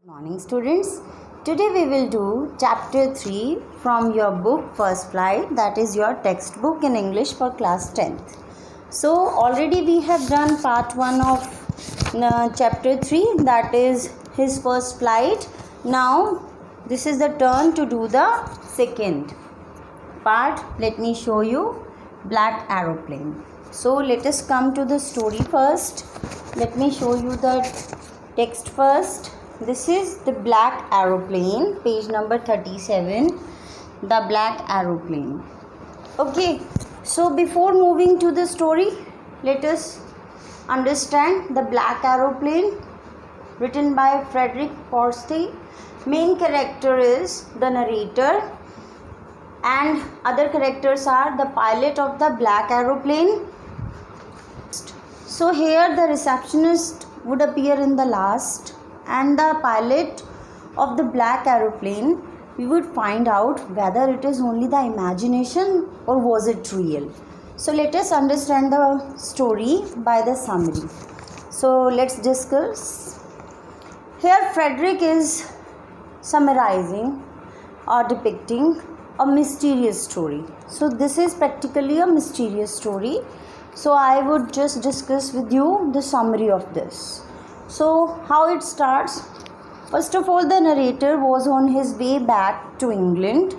Morning students. Today we will do chapter 3 from your book First Flight, that is your textbook in English for class 10th. So already we have done part 1 of chapter 3, that is his first flight. Now this is the turn to do the second part. Let me show you black aeroplane. So let us come to the story first. Let me show you the text first. This is the black aeroplane, page number 37, the black aeroplane. Okay, so before moving to the story, let us understand the black aeroplane, written by Frederick Forsyth. Main character is the narrator and other characters are the pilot of the black aeroplane. So here the receptionist would appear in the last, and the pilot of the black aeroplane, we would find out whether it is only the imagination or was it real. So let us understand the story by the summary. So let's discuss. Here Frederick is summarizing or depicting a mysterious story. So this is practically a mysterious story. So I would just discuss with you the summary of this. So how it starts? First of all, the narrator was on his way back to England.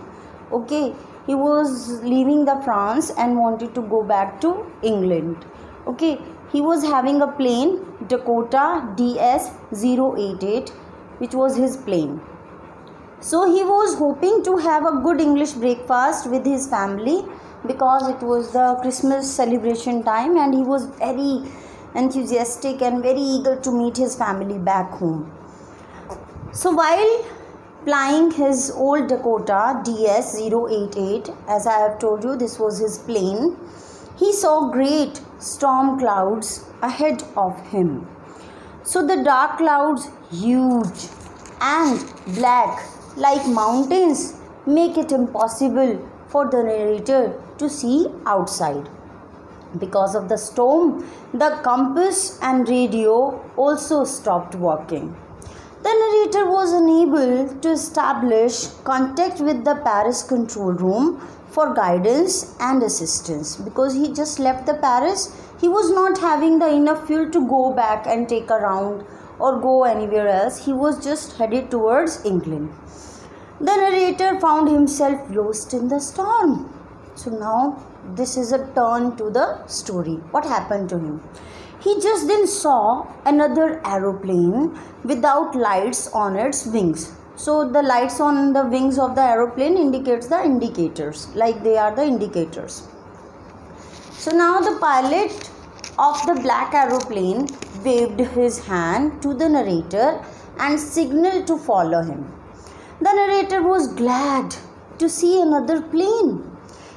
Okay, he was leaving the France and wanted to go back to England. Okay, he was having a plane, Dakota DS-088, which was his plane. So he was hoping to have a good English breakfast with his family because it was the Christmas celebration time, and he was very enthusiastic and very eager to meet his family back home. So while flying his old Dakota DS-088, as I have told you, this was his plane, he saw great storm clouds ahead of him. So the dark clouds, huge and black like mountains, make it impossible for the narrator to see outside. Because of the storm, the compass and radio also stopped working. The narrator was unable to establish contact with the Paris control room for guidance and assistance because he just left the Paris. He was not having the enough fuel to go back and take a round or go anywhere else. He was just headed towards England. The narrator found himself lost in the storm. So now this is a turn to the story. What happened to him? He just then saw another aeroplane without lights on its wings. So the lights on the wings of the aeroplane indicates the indicators, like they are the indicators. So now the pilot of the black aeroplane waved his hand to the narrator and signaled to follow him. The narrator was glad to see another plane.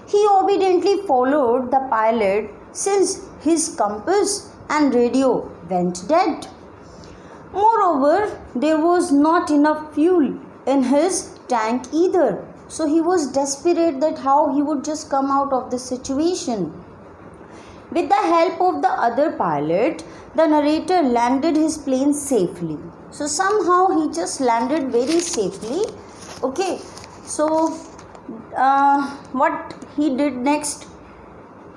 He obediently followed the pilot since his compass and radio went dead. Moreover, there was not enough fuel in his tank either. So he was desperate that how he would just come out of the situation. With the help of the other pilot, the narrator landed his plane safely. So somehow he just landed very safely. Okay, so what he did next?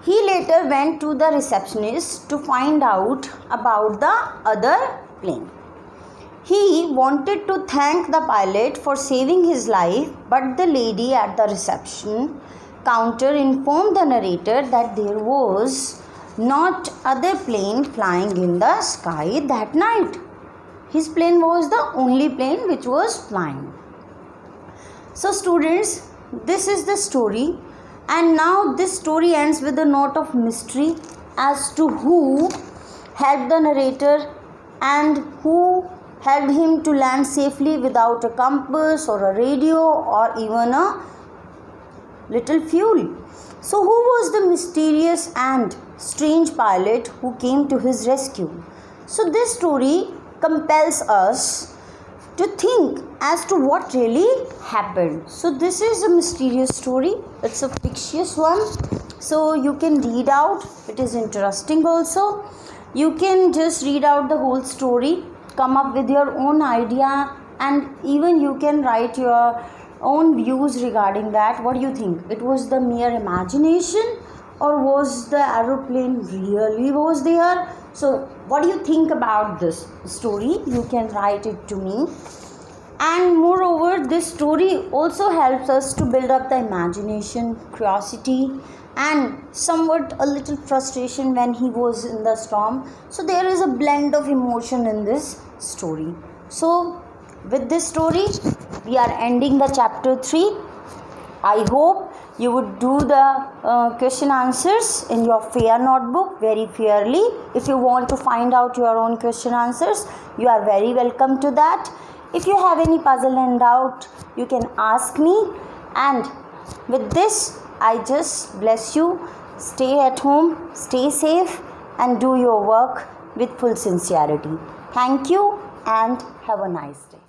He later went to the receptionist to find out about the other plane. He wanted to thank the pilot for saving his life, but the lady at the reception counter informed the narrator that there was not other plane flying in the sky that night. His plane was the only plane which was flying. So students, this is the story, and now this story ends with a note of mystery as to who helped the narrator and who helped him to land safely without a compass or a radio or even a little fuel. So who was the mysterious and strange pilot who came to his rescue? So this story compels us to think as to what really happened. So this is a mysterious story. It's a fictitious one. So you can read out. It is interesting also. You can just read out the whole story, come up with your own idea and even you can write your own views regarding that. What do you think? It was the mere imagination, or was the aeroplane really was there? So what do you think about this story? You can write it to me. And moreover, this story also helps us to build up the imagination, curiosity, and somewhat a little frustration when he was in the storm. So there is a blend of emotion in this story. So with this story, we are ending the chapter 3. I hope you would do the question answers in your fair notebook very fairly. If you want to find out your own question answers, you are very welcome to that. If you have any puzzle and doubt, you can ask me. And with this, I just bless you. Stay at home, stay safe, and do your work with full sincerity. Thank you and have a nice day.